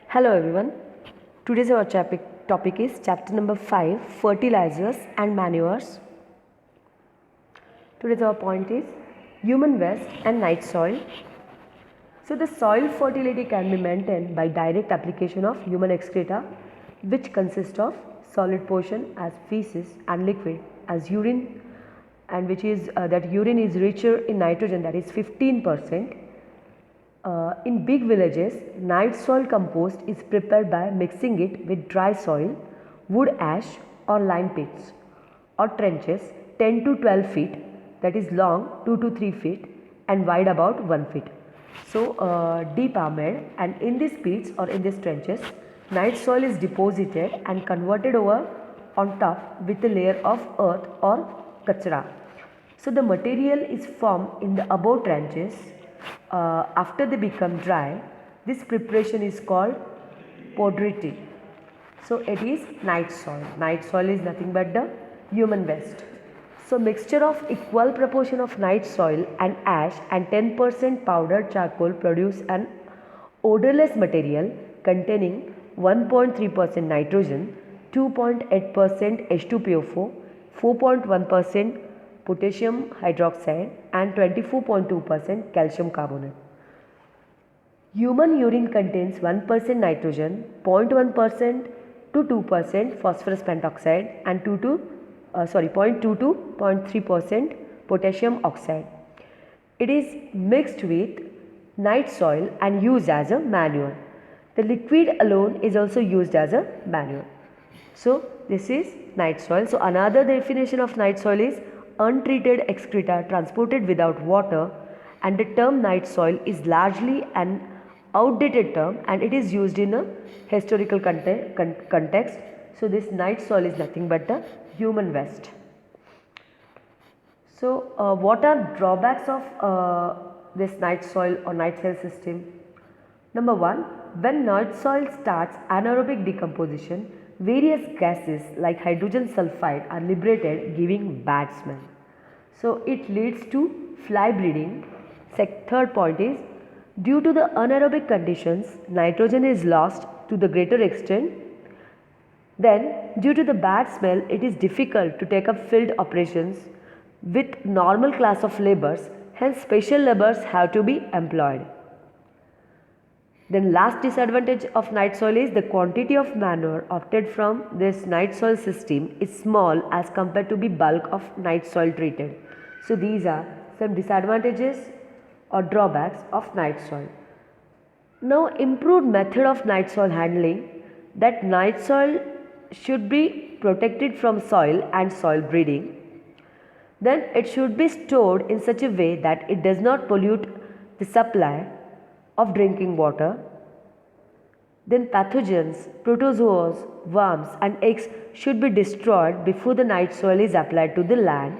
Hello everyone. Today's our topic is chapter number 5, fertilizers and manures. Today's our point is human waste and night soil. So the soil fertility can be maintained by direct application of human excreta, which consist of solid portion as feces and liquid as urine, and which is that urine is richer in nitrogen, that is 15%. In big villages, night soil compost is prepared by mixing it with dry soil, wood ash or lime pits or trenches 10 to 12 feet, that is long 2 to 3 feet and wide about 1 feet. So deep are made, and in these pits or in these trenches, night soil is deposited and converted over on top with a layer of earth or kachra. So the material is formed in the above trenches. After they become dry, this preparation is called podrity. So it is night soil. Night soil is nothing but the human waste. So mixture of equal proportion of night soil and ash and 10% powdered charcoal produce an odorless material containing 1.3% nitrogen, 2.8% H2PO4, 4.1% potassium hydroxide and 24.2% calcium carbonate. Human urine contains 1% nitrogen, 0.1% to 2% phosphorus pentoxide and 0.2 to 0.3% potassium oxide. It is mixed with night soil and used as a manure. The liquid alone is also used as a manure. So this is night soil. So another definition of night soil is untreated excreta transported without water, and the term night soil is largely an outdated term and it is used in a historical context. So this night soil is nothing but the human waste. So what are drawbacks of this night soil or night soil system? Number 1, when night soil starts anaerobic decomposition, various gases like hydrogen sulfide are liberated, giving bad smell. So it leads to fly breeding. Third point is, due to the anaerobic conditions, nitrogen is lost to the greater extent. Then due to the bad smell, it is difficult to take up field operations with normal class of laborers, hence special laborers have to be employed. Then last disadvantage of night soil is the quantity of manure opted from this night soil system is small as compared to the bulk of night soil treated. So these are some disadvantages or drawbacks of night soil. Now improved method of night soil handling, that night soil should be protected from soil and soil breeding. Then it should be stored in such a way that it does not pollute the supply of drinking water. Then pathogens, protozoas, worms and eggs should be destroyed before the night soil is applied to the land.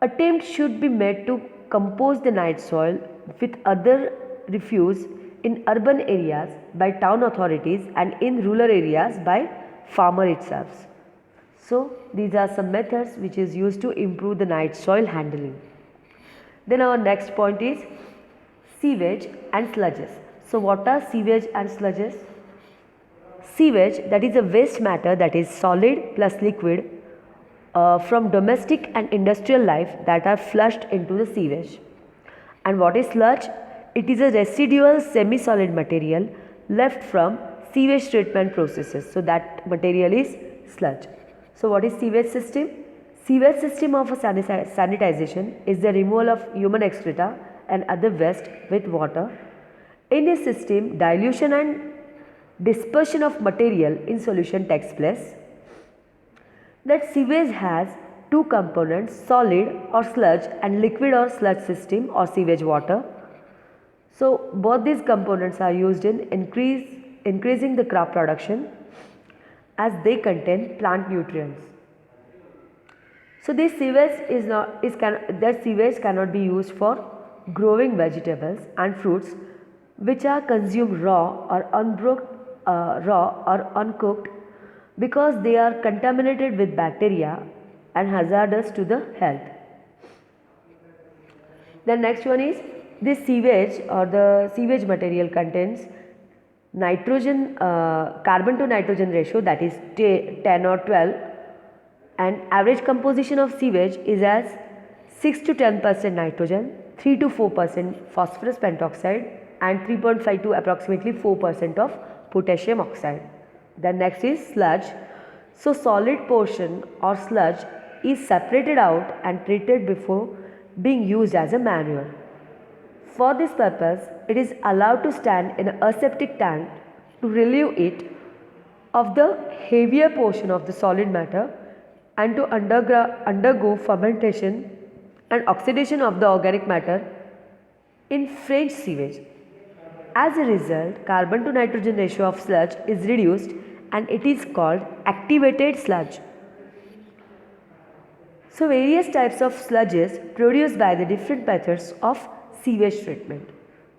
Attempt should be made to compose the night soil with other refuse in urban areas by town authorities and in rural areas by farmer itself. So these are some methods which is used to improve the night soil handling. Then our next point is sewage and sludges. So what are sewage and sludges? Sewage, that is a waste matter that is solid plus liquid from domestic and industrial life that are flushed into the sewage. And what is sludge? It is a residual semi-solid material left from sewage treatment processes. So that material is sludge. So what is sewage system? Sewage system of a sanitization is the removal of human excreta and other waste with water. In this system, dilution and dispersion of material in solution takes place. That sewage has two components, solid or sludge and liquid or sludge system or sewage water. So both these components are used in increasing the crop production as they contain plant nutrients. So this sewage cannot be used for growing vegetables and fruits which are consumed raw or uncooked because they are contaminated with bacteria and hazardous to the health. The next one is This sewage or the sewage material contains nitrogen, carbon to nitrogen ratio, that is 10 or 12, and average composition of sewage is as 6 to 10% nitrogen, 3 to 4% phosphorus pentoxide, and 3.5 to approximately 4% of potassium oxide. Then next is sludge. So solid portion or sludge is separated out and treated before being used as a manure. For this purpose, it is allowed to stand in an aseptic tank to relieve it of the heavier portion of the solid matter and to undergo fermentation and oxidation of the organic matter in French sewage. As a result, carbon to nitrogen ratio of sludge is reduced and it is called activated sludge. So various types of sludges produced by the different methods of sewage treatment.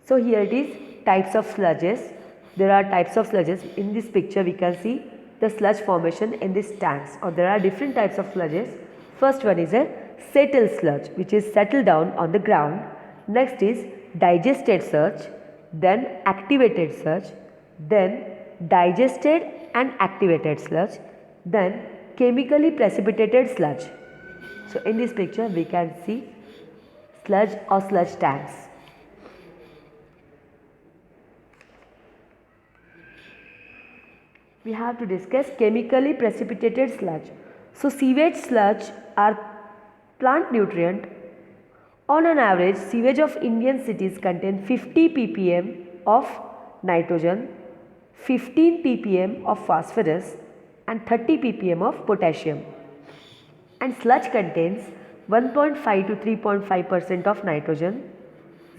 So here it is types of sludges. There are types of sludges. In this picture we can see the sludge formation in these tanks, or there are different types of sludges. First one is a settled sludge, which is settled down on the ground. Next is digested sludge, then activated sludge, then digested and activated sludge, then chemically precipitated sludge. So in this picture we can see sludge or sludge tanks. We have to discuss chemically precipitated sludge. So sewage sludge are plant nutrient. On an average, sewage of Indian cities contain 50 ppm of nitrogen, 15 ppm of phosphorus and 30 ppm of potassium. And sludge contains 1.5 to 3.5% of nitrogen,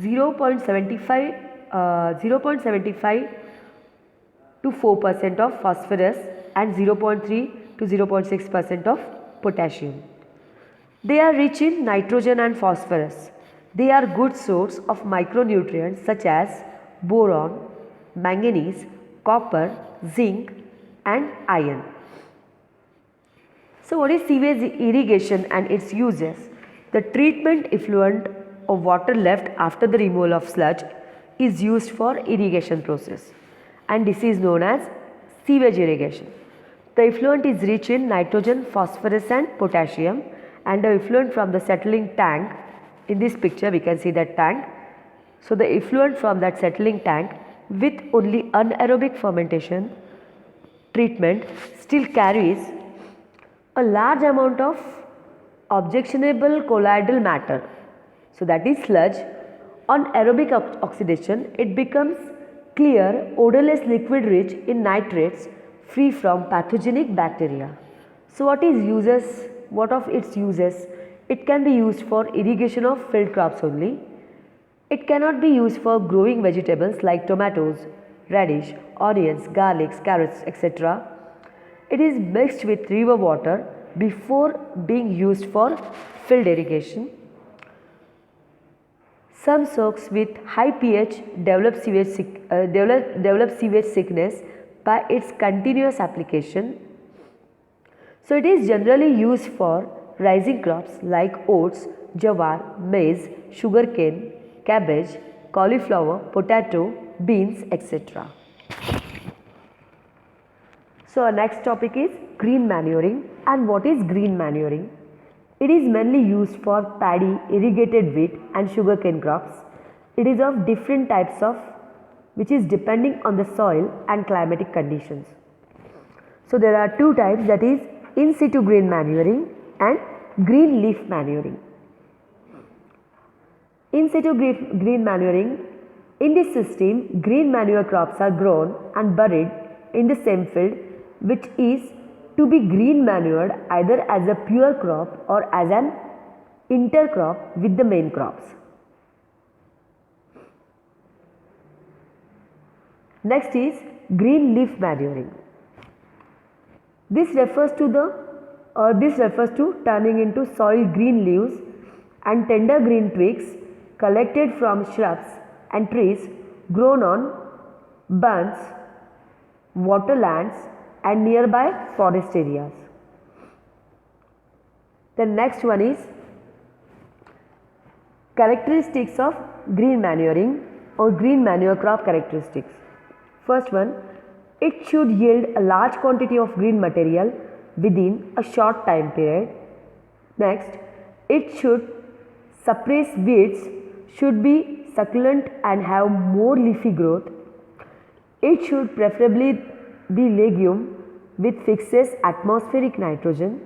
0.75 to 4% of phosphorus and 0.3 to 0.6% of potassium. They are rich in nitrogen and phosphorus. They are good source of micronutrients such as boron, manganese, copper, zinc and iron. So what is sewage irrigation and its uses? The treatment effluent of water left after the removal of sludge is used for irrigation process, and this is known as sewage irrigation. The effluent is rich in nitrogen, phosphorus and potassium, and the effluent from the settling tank, in this picture we can see that tank. So the effluent from that settling tank with only anaerobic fermentation treatment still carries a large amount of objectionable colloidal matter. So that is sludge. On aerobic oxidation, it becomes clear, odorless liquid rich in nitrates, free from pathogenic bacteria. So what of its uses? It can be used for irrigation of field crops only. It cannot be used for growing vegetables like tomatoes, radish, onions, garlics, carrots, etc. It is mixed with river water before being used for field irrigation. Some soaks with high pH develop sewage sickness by its continuous application. So it is generally used for rising crops like oats, jawar, maize, sugarcane, cabbage, cauliflower, potato, beans, etc. So our next topic is green manuring. And what is green manuring? It is mainly used for paddy, irrigated wheat and sugarcane crops. It is of different types which is depending on the soil and climatic conditions. So there are two types, that is in situ green manuring and green leaf manuring. In situ green manuring, in this system green manure crops are grown and buried in the same field, which is to be green manured either as a pure crop or as an intercrop with the main crops. Next is green leaf manuring. This refers to turning into soil green leaves and tender green twigs collected from shrubs and trees grown on bunds, waterlands and nearby forest areas. The next one is characteristics of green manuring or green manure crop characteristics. First one, it should yield a large quantity of green material within a short time period. Next, it should suppress weeds, should be succulent and have more leafy growth. It should preferably be legume which fixes atmospheric nitrogen.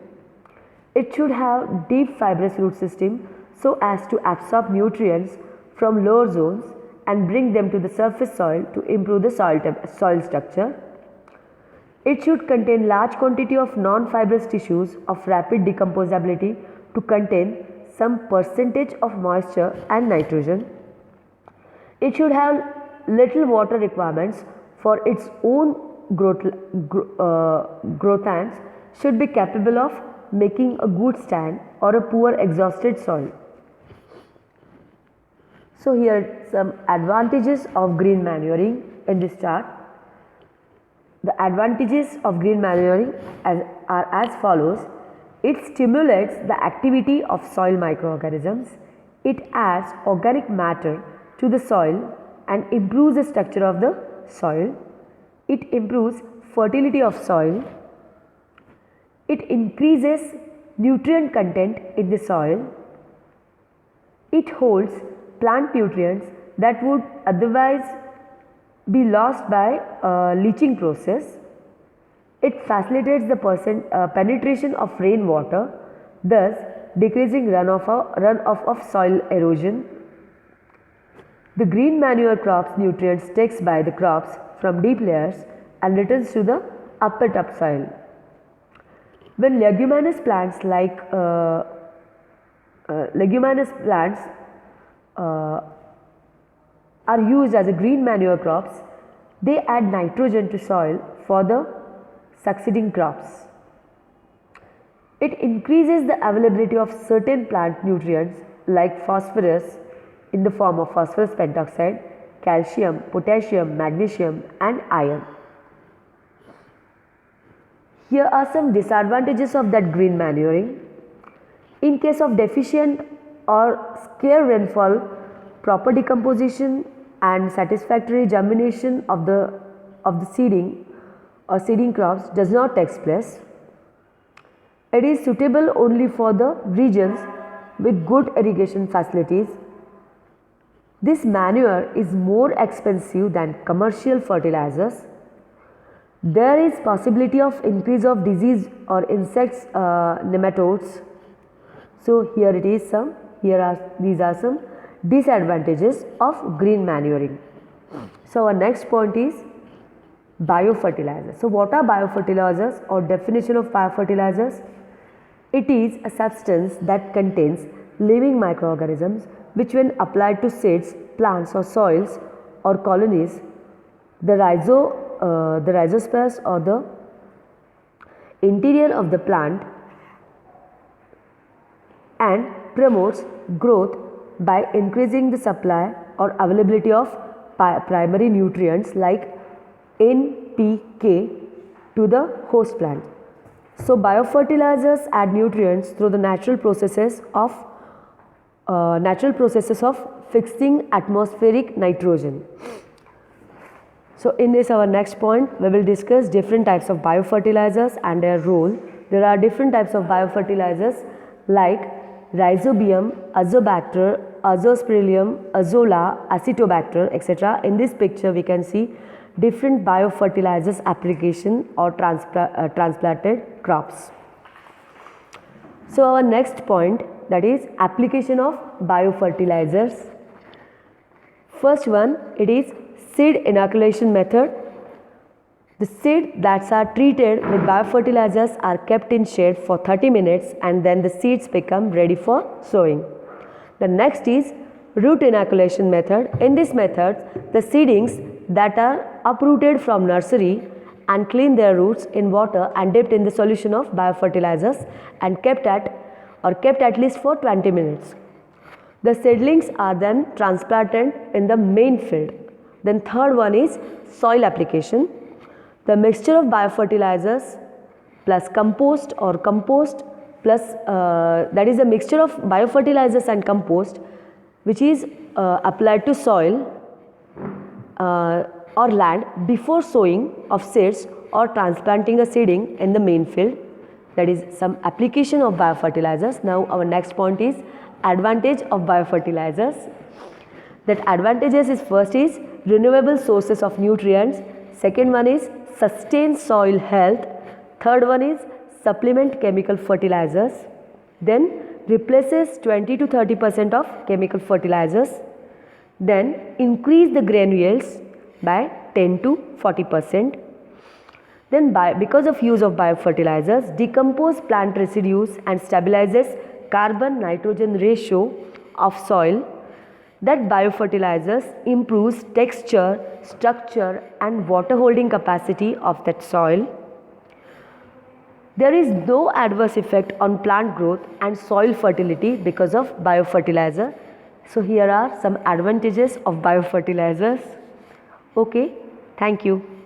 It should have deep fibrous root system so as to absorb nutrients from lower zones and bring them to the surface soil to improve the soil structure. It should contain large quantity of non-fibrous tissues of rapid decomposability to contain some percentage of moisture and nitrogen. It should have little water requirements for its own growth and should be capable of making a good stand or a poor exhausted soil. So here are some advantages of green manuring in this chart. The advantages of green manuring are as follows. It stimulates the activity of soil microorganisms. It adds organic matter to the soil and improves the structure of the soil. It improves fertility of soil. It increases nutrient content in the soil. It holds plant nutrients that would otherwise be lost by leaching process. It facilitates the penetration of rainwater, thus decreasing runoff of soil erosion. The green manure crops nutrients takes by the crops from deep layers and returns to the upper topsoil. When leguminous plants are used as a green manure crops, they add nitrogen to soil for the succeeding crops. It increases the availability of certain plant nutrients like phosphorus in the form of phosphorus pentoxide, calcium, potassium, magnesium and iron. Here are some disadvantages of that green manuring. In case of deficient or scarce rainfall, proper decomposition and satisfactory germination of the seeding or seeding crops does not take place. It is suitable only for the regions with good irrigation facilities. This manure is more expensive than commercial fertilizers. There is possibility of increase of disease or insects, nematodes. So here it is these are some disadvantages of green manuring. So our next point is biofertilizers. So what are biofertilizers or definition of biofertilizers? It is a substance that contains living microorganisms which when applied to seeds, plants or soils or colonies, the rhizospheres or the interior of the plant and promotes growth by increasing the supply or availability of primary nutrients like NPK to the host plant. So biofertilizers add nutrients through the natural processes of fixing atmospheric nitrogen. So in this our next point we will discuss different types of biofertilizers and their role. There are different types of biofertilizers like Rhizobium, Azobacter, Azospirillum, Azolla, Acetobacter, etc. In this picture we can see different biofertilizers application or transplanted crops. So our next point, that is application of biofertilizers. First one, it is seed inoculation method. The seed that are treated with biofertilizers are kept in shade for 30 minutes and then the seeds become ready for sowing. The next is root inoculation method. In this method, the seedlings that are uprooted from nursery and clean their roots in water and dipped in the solution of biofertilizers and kept at least for 20 minutes. The seedlings are then transplanted in the main field. Then third one is soil application. The mixture of biofertilizers plus compost or compost plus that is a mixture of biofertilizers and compost which is applied to soil or land before sowing of seeds or transplanting a seeding in the main field. That is some application of biofertilizers. Now our next point is advantage of biofertilizers. That advantages is first is renewable sources of nutrients, second one is sustain soil health, third one is supplement chemical fertilizers, then replaces 20 to 30% of chemical fertilizers, then increase the grain yields by 10 to 40%. Then because of use of biofertilizers, decompose plant residues and stabilizes carbon-nitrogen ratio of soil. That biofertilizers improves texture, structure and water holding capacity of that soil. There is no adverse effect on plant growth and soil fertility because of biofertilizer. So here are some advantages of biofertilizers. Okay, thank you.